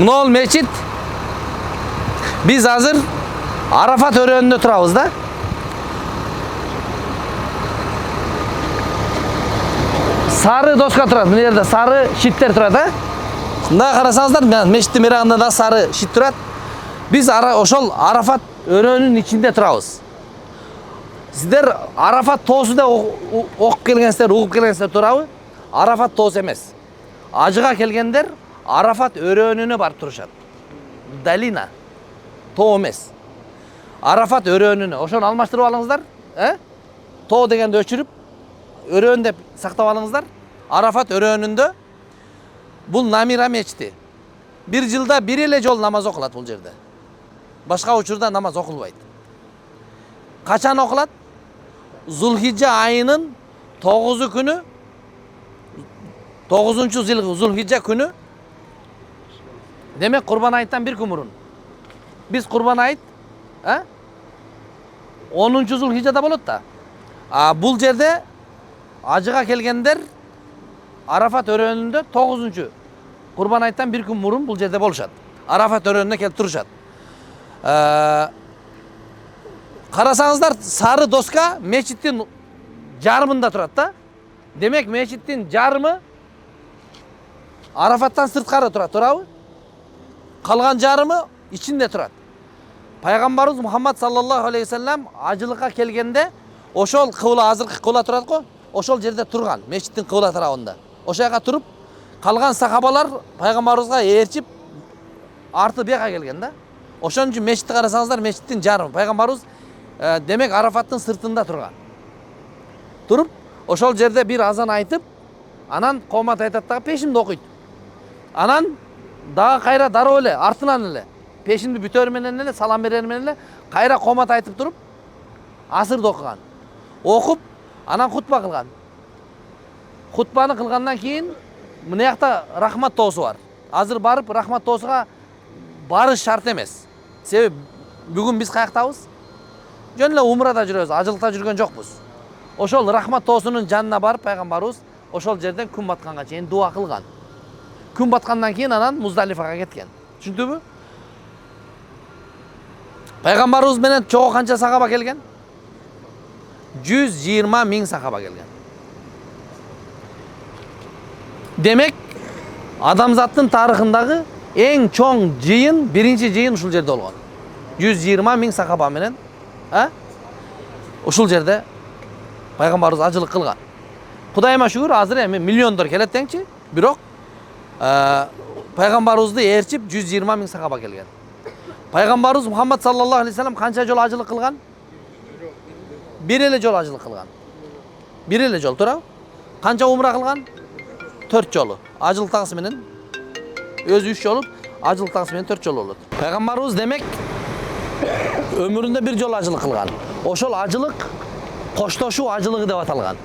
Nol meçit. Biz hazır Arafat örüğünde turabız da. Sarı doska turadi. Bu yerda sarı şitler turadi. Mına qarasaňızlar, meçitin miragында da sarı şit turadi. Biz oşol Arafat örüğünün içinde turabız. Sizler Arafat toosunda okup kelgensizler, ugup kelgensizler turaby. Arafat toosu emes. Ajıga kelgenler Arafat örüğününe barıp turuşat. Dalina. Too emes. Arafat örüğününe. Oşonu almaştırıp alыңızlar. Too degende öçürüp örüğün dep saktap alыңızlar. Arafat örüğününde bul namira meçiti. Bir yılda bir ele jol namaz okulat bul jerde. Başka uçurda namaz okulbaydı. Kaçan okulat? Zulhicce ayının 9'u günü, 9. Zulhicce günü. Demek Kurban ayıttan bir gün burun. Biz Kurban ayıt 10. Zulhicce'de bolat da. Bul jerde ajıga kelgenler Arafat örüğününde 9. Kurban ayıttan bir gün burun bul jerde boluşat. Arafat örüğününe kelip turuşat. Karasaňızlar sarı doska meçitin jarmında turadi da. Demek meçitin jarmı Arafattan sırtkары turaby. Kalgan jarmı içinde turadi. Paygambarımız Muhammed sallallahu aleyhi ve sellem ajılıkka kelgende oşol kıbla azırkı kıbla turadi go. Oşol jerde turgan meçitin kıbla tarabında. Oşo jaka turup kalgan sahabalar paygambarımızga erçip arты buyaka kelgen da. Oşon üçin meçitти karasaňızlar meçitin jarmı. Paygambarımız demek Arafat'ın sırtında turgan. Turup oşol jerde bir azan aytıp anan komat aytat da peşinde okuyt. Anan daha kayra daroo ele artınan ele peşinde büter menen ele salam berer menen ele kayra komat aytıp turup asırda okugan. Okup anan hutba kılgan. Hutbаны kılgandan keyin mına ýakta rahmat toosu var. Azır barıp rahmat toosuga barış şart emes. Sebep bugün biz kayaktabız? Jönle umrada жүрөбүz, ajылыкta жүргөн жокпуз. Oşol rahmat toosunun janına barıp paygambarыбыз oşol жерден күн батканга чейин дуа кылган. Күн баткандан кийин анан Muzdalifага кеткен. Түшүндүңбү? Paygambarыбыз менен чогуу канча сахаба келген? 120 000 сахаба келген. Демек, адамзаттын тарыхындагы эң чоң жыйын, биринчи жыйын ушул жерде болгон. 120 000 сахаба менен ушул жерде Paygambarыбыз ажылык кылган. Кудайыма шүгүр, азыр эми миллиондор келет деңчи, бирок Paygambarыбызды ээрчип 120 000 сахаба келген. Paygambarыбыз Muhammed sallallahu aleyhi ve sellem канча жолу ажылык кылган? Bir ele жолу ажылык кылган. Bir ele жол, туура? Канча умра кылган? 4 жолу. Ажылыктагысы менен өзү 3 жолу, ажылыктагысы менен 4 жолу болот. Paygambarыбыз демек өмүрүндө bir жолу ажылык кылган. Ошол ажылык коштошуу ажылыгы деп аталган.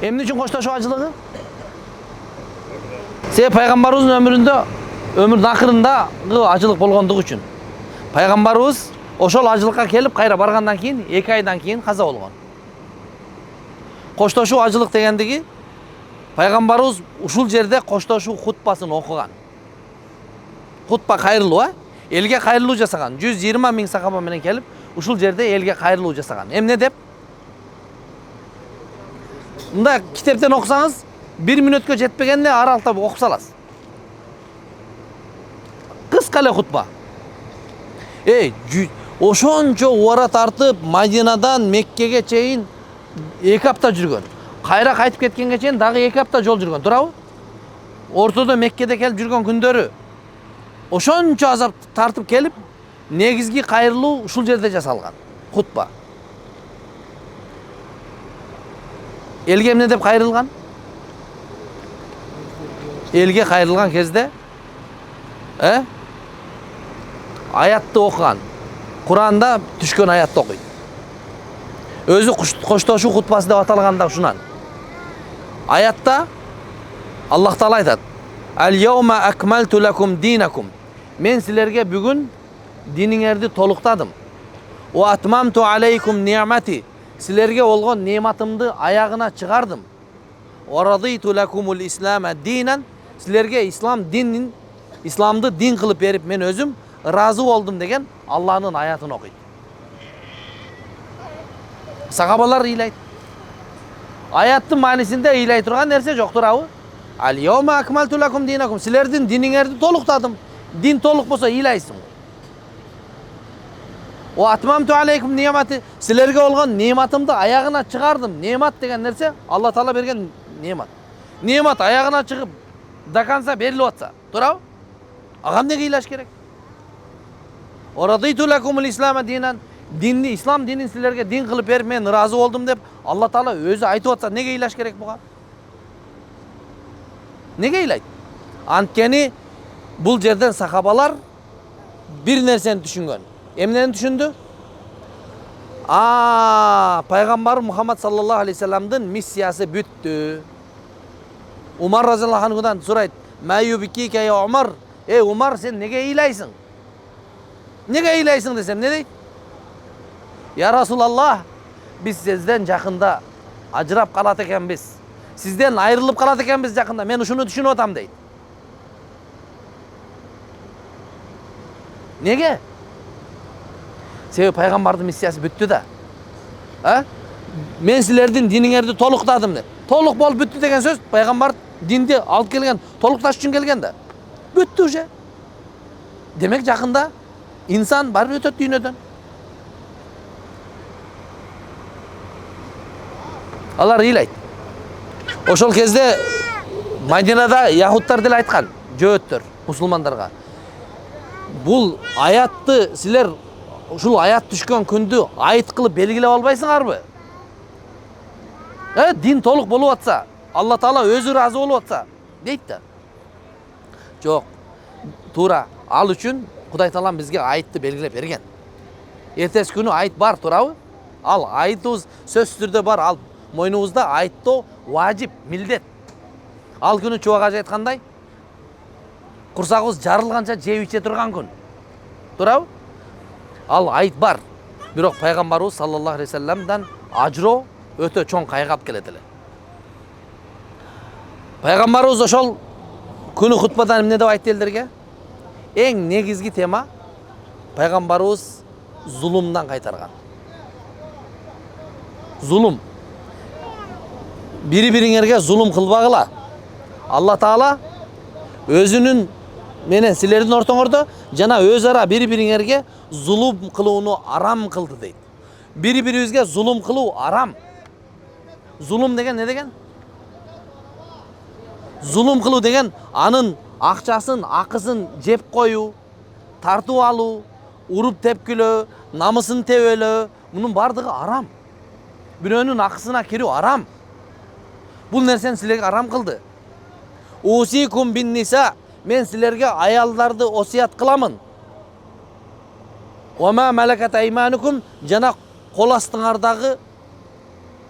Эмне үчүн коштошуу ажылыгы? Себеп Paygambarыбыздын өмүрүндө өмүрдүн акырындагы ажылык болгондугу үчүн. Paygambarыбыз ошол ажылыкка келип кайра баргандан кийин 2 айдан кийин каза болгон. Коштошуу ажылык дегендиги Paygambarыбыз ушул жерде коштошуу хутбасын окуган. Хутба кайрылуу, элге кайрылуу жасаган. 120 000 сахаба менен келип ушул жерде элге кайрылуу жасаган. Эмне деп? Мында китептен окусаңыз 1 мүнөткө жетпегенде аралыкта окуп саласыз. Кыска эле хутба. Ошончо убара тартып Мадинадан Меккеге чейин 2 апта жүргөн. Кайра кайтып кеткенге чейин дагы 2 апта жол жүргөн, туурабы? Ортодо Меккеде келип жүргөн күндөрү ошончо азап тартып келип негизги кайрылуу ушул жерде жасалган. Хутба. Элге эмне деп кайрылган? Элге кайрылган кезде аятты окуган. Куранда түшкөн аятты окуйт. Өзү коштошуу хутбасы деп аталганда ушунан. Аятта Аллах Таала айтат: "Ал-яума акмалту лакум динакум." Мен силерге бүгүн диниңерди толуктадым. "Ва атмамту алейкум ни'мати." Силерге болгон нематымды аягына чыгардым. "Ва радиту лакумул ислама динан." Силерге ислам динин исламды дин кылып берип мен өзüm ыраазы болдум деген Алланын аятын окуйт. Сахабалар ыйлайт. Аяттын маанисинде ыйлай турган нерсе жок турабы? Ал-йома акмалту лакум динакум. Силердин диниңерди толуктадым. Дин толук болсо ыйлайсың. O atmamtu aleykum nimeti. Silerge olgan nimetimdi ayağına çıkardım. Nimet degen nerse Allah Taala bergen nimet. Nimet ayağına çıkıp dakansa berilip atsa. Durab? Agam ne ilaç gerek? Oraditu lakumul İslam'a dinen. Dinni, İslam dinin silerge din kılıp berip men razı oldum dep Allah Taala özü aytıp atsa nege ilaç gerek buga? Nege ilayt? Antkeni bul жерден sahabalar bir nerseni düşüngön. Emneni düşündü? Peygamber Muhammed sallallahu aleyhi ve sellem'din missiyası büttü. Umar razıyallahu anhu'dan soraydı. Ma yubikike ya Umar? Ey Umar sen nege eyleysin? Nege eyleysin desem ne deydi? Ya Resulallah biz sizden yakında acırap kalat ekenbiz. Sizden ayrılıp kalat ekenbiz yakında. Men şunu düşünüp otam deydi. Nege? Себеби пайгамбардын миссиясы бүттү да. Мен силердин диниңерди толуктадым деп. Толук болуп бүттү деген сөз пайгамбар динди алып келген, толукташ үчүн келген да. Бүттү уже. Демек жакында инсан барып өтөт дүйнөдөн. Алар ыйлайт. Ошол кезде Мадинада яхуттар деле айткан, жөөттөр мусулмандарга. Бул аятты силер ушул аят түшкөн күндү айт кылып белгилеп албайсыңарбы? Дин толук болуп атса, Алла Таала өзү разы болуп атса, дейт да. Жок. Туура. Ал үчүн Кудай Таалам бизге айтты белгилеп берген. Эртеси күнү айт бар, туурабы? Ал айтыбыз сөзсүз түрдө бар. Ал мойнубузда айттоо важип, милдет. Ал күнү чубак айткандай, курсагыбыз жарылганча жеп иче турган күн. Туурабы? Ал айт бар. Бирок пайгамбарыбыз саллаллаху алейхи вассаламдан ажроо өтө чоң кайгы алып келет эле. Пайгамбарыбыз ошол күнү хутбадан эмне деп айтты элдерге? Эң негизги тема пайгамбарыбыз зулумдан кайтарган. Зулум. Бири-бириңерге зулум кылбагыла. Алла Таала өзүнүн менен силердин ортоңордо жана өз ара бири-бириңерге зулум кылууну арам кылды дейт. Бири-бирибизге зулум кылуу арам. Зулум деген не деген? Зулум кылуу деген анын акчасын, акысын жеп коюу, тартып алуу, уруп тепкилөө, намысын тебелөө, мунун бардыгы арам. Бирөөнүн акысына кирүү арам. Бул нерсени силерге арам кылды. Усикум бин ниса, мен силерге аялдарды осият кыламын. Ома малакат айманукум, жана кол астыңардагы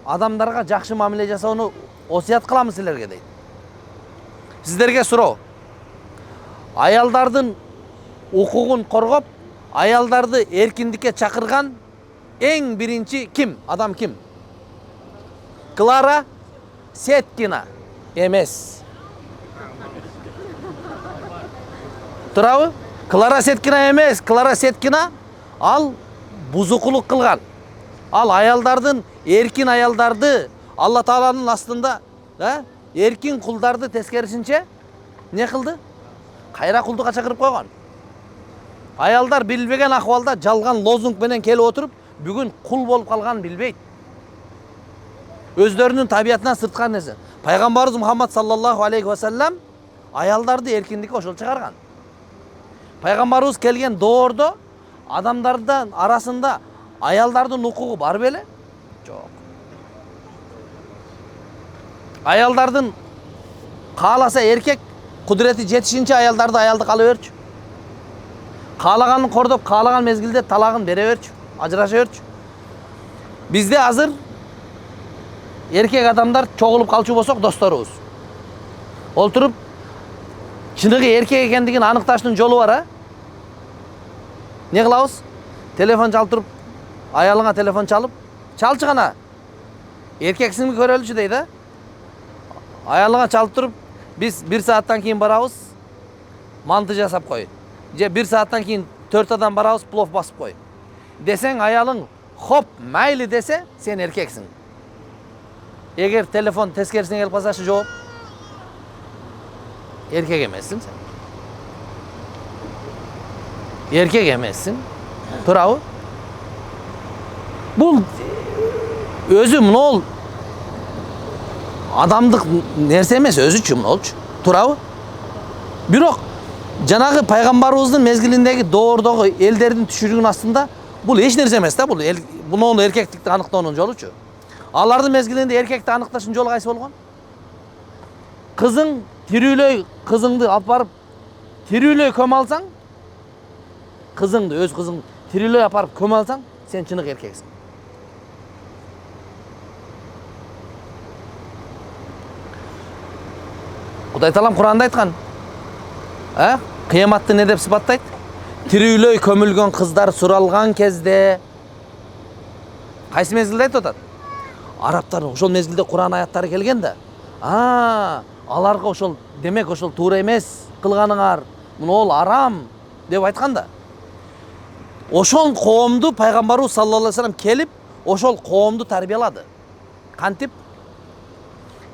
адамдарга жакшы мамиле жасоону осият кыламын силерге дейт. Сиздерге суроо. Аялдардын укугун коргоп, аялдарды эркиндикке чакырган эң биринчи ким? Адам ким? Клара Сеткина эмес. Турабы? Клара Сеткина эмес. Клара Сеткина ал бузукулук кылган. Ал аялдардын, эркин аялдарды Алла Тааланын астында, эркин кулдарды тескерисинче не кылды? Кайра кулдукка чакырып койгон. Аялдар билбеген акыбалда жалган лозунг менен келип отуруп, бүгүн кул болуп калганын билбейт. Өздөрүнүн табиятынан сырткан нерсе. Пайгамбарыбыз Мухаммад саллаллаху алейхи ва саллям аялдарды эркиндикке ошол чыгарган. Пайгамбарыбыз келген доордо адамдардын арасында аялдардын укугу бар беле? Жок. Аялдардын кааласа эркек кудурети жетишинче аялдарды аялдык ала берчү. Каалаганын кордоп, каалаган мезгилде талагын бере берчү, ажыраша берчү. Бизде азыр эркек адамдар чогулуп калчу болсок досторубуз. Олтуруп чыныгы эркек экендигин аныкташтын жолу бар, Не кылабыз? Телефон чалтырып, аялыңа телефон чалып, чалчы гана. Эркексиңби көрөлүчү дейт, Аялыңа чалып туруп, биз 1 сааттан кийин барабыз. Manты жасап қой. Же 1 сааттан кейін 4 адам барабыз, плов басып қой. Десең аялың хоп, майлы десе, сен еркексің. Егер телефон тескерісіне келіп қалсашы жооп, еркек емессің сен. Еркек емессің. Турабы? Бұл өзі мұнол адамдық нәрсе емес, өзі үшін мұнолчу. Турабы? Бирок жанагы пайгамбарыбыздын мезгилиндеги доордогу элдердин түшүрүгүнүн астында бул эч нерсе эмес да, бул муну эркектикти аныктоонун жолучу. Алардын мезгилинде эркекти аныкташтын жолу кайсы болгон? Кызың тирүүлөй, кызыңды алып барып тирүүлөй көм алсаң, кызыңды, өз кызың тирүүлөй алып барып көм алсаң, сен чынык эркексиң. Кудай таалам Куранда айткан. Кыяматты не деп сыпаттайт? Тирүүлөй көмүлгөн кыздар суралган кезде. Кайсы мезгилде айтып атат? Арабтар ошол мезгилде Куран аяттары келген да. Аларга ошол, демек ошол туура эмес кылганыңар. Муну арам деп айткан да. Ошол коомду пайгамбарыбыз саллаллаху алейхи вассалам келип, ошол коомду тарбиялады. Кантип?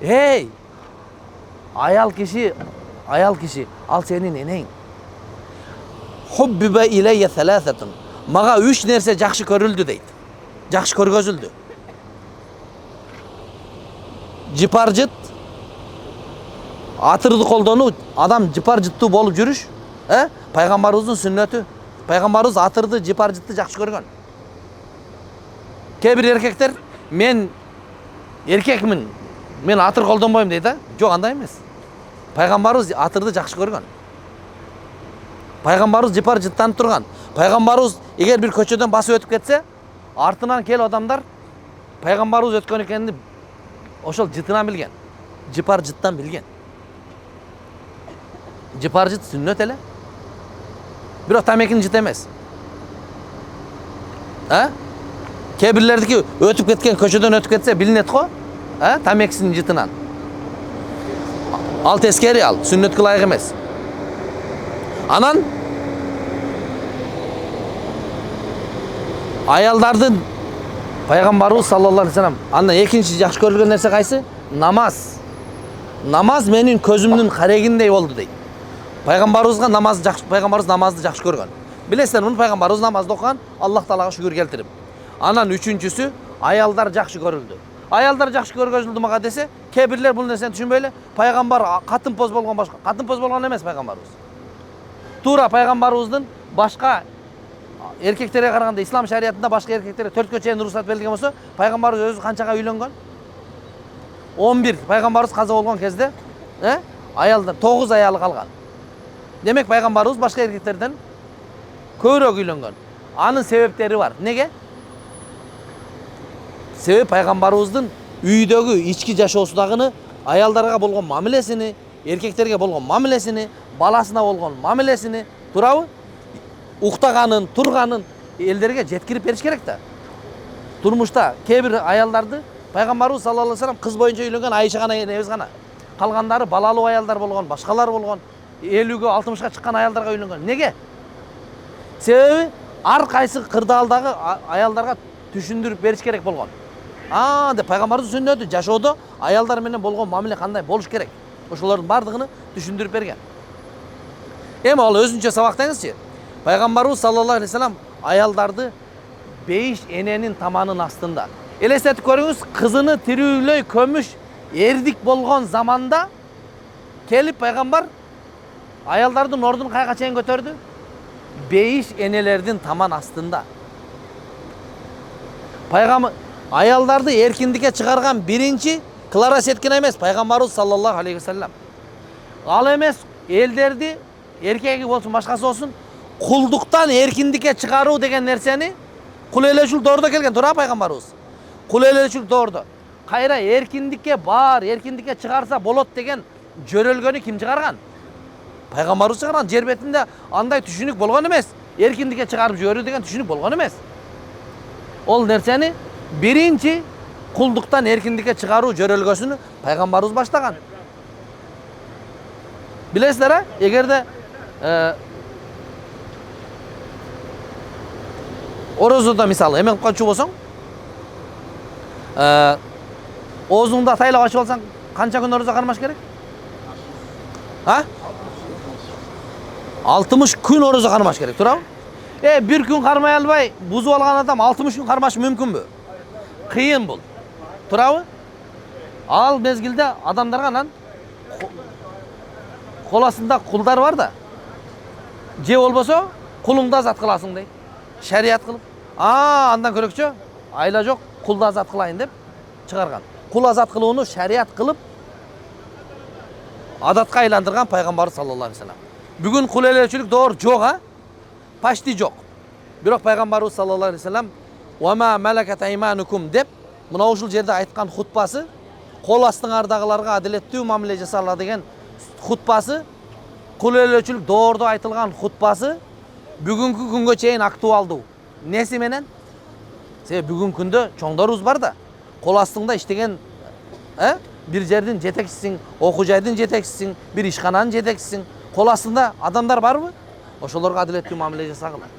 Эй, аял киши, ал сенин энең. Хуббиба илейя саласатун. Мага 3 нерсе жакшы көрүлдү дейт. Жакшы көргөзүлдү. Жипаржыт, атырды колдонуу, адам жипаржыттуу болуп жүрүш, пайгамбарыбыздын сүннөтү. Пайгамбарыбыз атырды, жипаржытты жакшы көргөн. Кээ бир эркектер, мен эркекмин, мен атыр колдонбойм дейт, Жок, андай эмес. Пайгамбарыбыз атырды жакшы көргөн. Пайгамбарыбыз жипаржыттанып турган. Пайгамбарыбыз эгер бир көчөдөн басып өтүп кетсе, артынан кел адамдар пайгамбарыбыз өткөн экенин ошол жытынан билген. Жипаржыттан билген. Жипаржыт сүннөт эле. Бирок тамекинин жыты эмес. Кээ бирлердики өтүп кеткен, көчөдөн өтүп кетсе билинет го, тамекисинин жытынан. Ал тескери, ал сүннөткө ылайык эмес. Анан аялдардын пайгамбарыбыз саллаллаху алейхи вассалам андан экинчи жакшы көрүлгөн нерсе кайсы? Намаз. Намаз менин көзүмдүн карегиндей болду дейт. Пайгамбарыбызга пайгамбарыбыз намазды жакшы көргөн. Билесиздер, муну пайгамбарыбыз намазды окуган, Аллах Таалага шүгүр келтирип. Анан үчүнчүсү аялдар жакшы көрүлдү. Аялдар жакшы көргөзүлдү мага десе, кээ бирлер бул нерсени түшүнбөй эле, пайгамбар катын поз болгон башка. Катын поз болгон эмес пайгамбарыбыз. Туура пайгамбарыбыздын башка эркектерге караганда ислам шариятында башка эркектерге 4кө чейин уруксат берилген болсо, пайгамбарыбыз өзү канчага үйлөнгөн? 11. Пайгамбарыбыз каза болгон кезде, аялдар 9 аялы калган. Демек пайгамбарыбыз башка эркектерден көбүрөөк үйлөнгөн. Анын себептери бар. Неге? Себеп пайгамбарыбыздын үйдөгү ички жашоосундагы аялдарга болгон мамилесини, эркектерге болгон мамилесини, баласына болгон мамилесини, турабы? Уктаганын, турганын элдерге жеткирип бериш керек да. Турмушта кээ бир аялдарды пайгамбарыбыз саллаллаху алейхи вассалам кыз боюнча үйлөнгөн Айша гана эмес гана. Калгандары балалуу аялдар болгон, башкалар болгон, 50-ге 60-га чыккан аялдарга үйлөнгөн. Неге? Себеби ар кайсы кырдаалдагы аялдарга түшүндүрүп бериш керек болгон. Деп пайгамбарыбыздын сүннөтү жашоодо аялдар менен болгон мамиле кандай болуш керек? Ошолордун бардыгын түшүндүрүп берген. Эми ал өзүнчө сабак деңизчи. Пайгамбарыбыз саллаллаху алейхи вассалам аялдарды 5 эненин таманын астында. Элестетип көрүңүз, кызыны тирүүлөй көмүш эрдик болгон заманда келип пайгамбар аялдардын ордун кайга чейин көтөрдү? 5 энелердин таман астында. Аялдарды эркиндикке чыгарган биринчи Клара Сеткина эмес, пайгамбарыбыз саллаллаху алейхи вассалам. Ал эмес элдерди, эркеги болсун, башкасы болсун, кулдуктан эркиндикке чыгаруу деген нерсени кул элечүлүк доордо келген, туура пайгамбарыбыз. Кул элечүлүк доордо. Кайра эркиндикке бар, эркиндикке чыгарса болот деген жөрөлгөнү ким чыгарган? Пайгамбарыбыз чыгарган. Жер бетинде андай түшүнүк болгон эмес. Эркиндикке чыгарып жиберүү деген түшүнүк болгон эмес. Ол нерсени биринчи кулдуктан эркиндикке чыгаруу жөрөлгөсүнү пайгамбарыбыз баштаган. Билесиздер, эгерде Орозода мисалы эмен кылчу болсоң, оозуңда тайлап ачып алсаң, канча күн орозо кармаш керек? А? 60 күн орозо кармаш керек, туурабы? Bir күн кармай албай, бузуп алган адам 60 күн кармашы мүмкүнбү? Кыйын бул. Туурабы? Ал мезгилде адамдарга анан кол астында кулдар бар да. Же болбосо, кулуңду азат кыласың дейт. Шарият кылып. Андан көрөкчө, айла жок, кулду азат кылайын деп чыгарган. Кул азат кылууну шарият кылып адатка айландырган пайгамбарыбыз саллаллаху алейхи вассалам. Бүгүн кул элечилик доор жок, Пашти жок. Бирок пайгамбарыбыз саллаллаху алейхи вассалам "Ва ма малакат айманукум" деп мына ушул жерде айткан хутбасы, кол астыңардагыларга адилеттүү мамиле жасала деген хутбасы, кул элечилик доордо айтылган хутбасы бүгүнкү күнгө чейин актуалдуу. Неси менен? Себеби бүгүнкү күндө чоңдорубуз бар да, кол астыңда иштеген бир жердин жетекчисиң, окуу жайдын жетекчисиң, бир ишкананын жетекчисиң, кол астында адамдар барбы? Ошолорго адилеттүү мамиле жасагыла.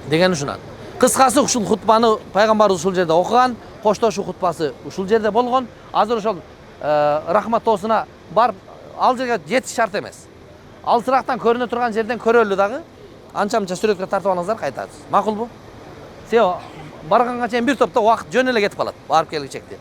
Деген ушунат. Кыскасы ушул хутбаны пайгамбарыбыз ушул жерде окуган, коштошуу хутбасы ушул жерде болгон. Азыр ошол рахмат тоосуна барып, ал жерге жетиш шарт эмес. Алсырактан көрүнө турган жерден көрөлү дагы. Анча-мынча сүрөткө тартып алыңыздар, кайтабыз. Макулбу? Себеби барганга чейин бир топто убакыт жөн эле кетип калат. Барып келгичекте.